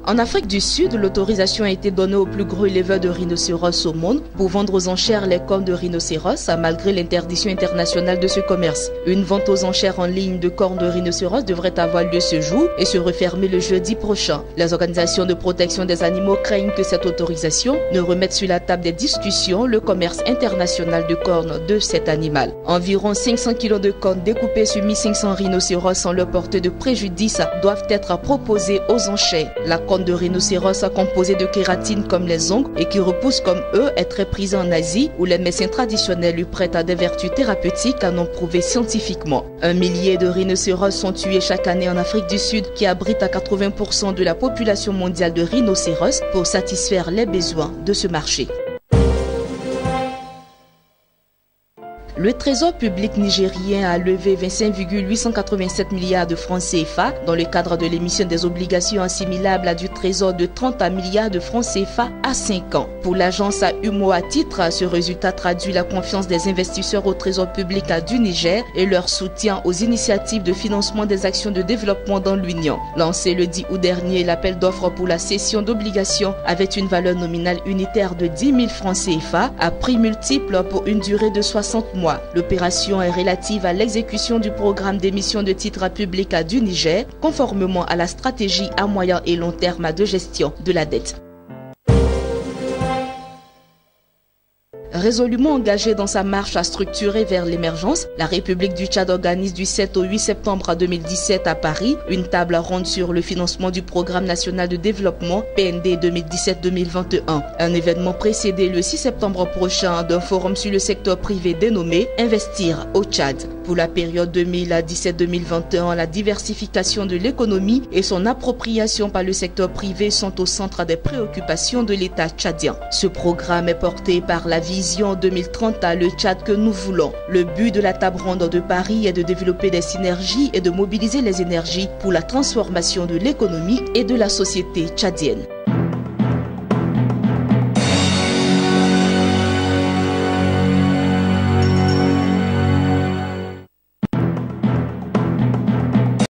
En Afrique du Sud, l'autorisation a été donnée aux plus gros éleveurs de rhinocéros au monde pour vendre aux enchères les cornes de rhinocéros malgré l'interdiction internationale de ce commerce. Une vente aux enchères en ligne de cornes de rhinocéros devrait avoir lieu ce jour et se refermer le jeudi prochain. Les organisations de protection des animaux craignent que cette autorisation ne remette sur la table des discussions le commerce international de cornes de cet animal. Environ 500 kg de cornes découpées sur 1500 rhinocéros sans leur porter de préjudice doivent être proposées aux enchères. La corne de rhinocéros composée de kératine comme les ongles et qui repousse comme eux est très prisée en Asie où les médecins traditionnels lui prêtent à des vertus thérapeutiques à non prouver scientifiquement. 1 millier de rhinocéros sont tués chaque année en Afrique du Sud qui abrite à 80% de la population mondiale de rhinocéros pour satisfaire les besoins de ce marché. Le Trésor public nigérien a levé 25,887 milliards de francs CFA dans le cadre de l'émission des obligations assimilables à du Trésor de 30 milliards de francs CFA à 5 ans. Pour l'agence UMO à titre, ce résultat traduit la confiance des investisseurs au Trésor public du Niger et leur soutien aux initiatives de financement des actions de développement dans l'Union. Lancé le 10 août dernier, l'appel d'offres pour la cession d'obligations avait une valeur nominale unitaire de 10 000 francs CFA à prix multiple pour une durée de 60 mois. L'opération est relative à l'exécution du programme d'émission de titres publics du Niger, conformément à la stratégie à moyen et long terme de gestion de la dette. Résolument engagée dans sa marche à structurer vers l'émergence, la République du Tchad organise du 7 au 8 septembre 2017 à Paris une table ronde sur le financement du Programme national de développement PND 2017-2021. Un événement précédé le 6 septembre prochain d'un forum sur le secteur privé dénommé Investir au Tchad. Pour la période 2017-2021, la diversification de l'économie et son appropriation par le secteur privé sont au centre des préoccupations de l'État tchadien. Ce programme est porté par la vision 2030 à le Tchad que nous voulons. Le but de la table ronde de Paris est de développer des synergies et de mobiliser les énergies pour la transformation de l'économie et de la société tchadienne.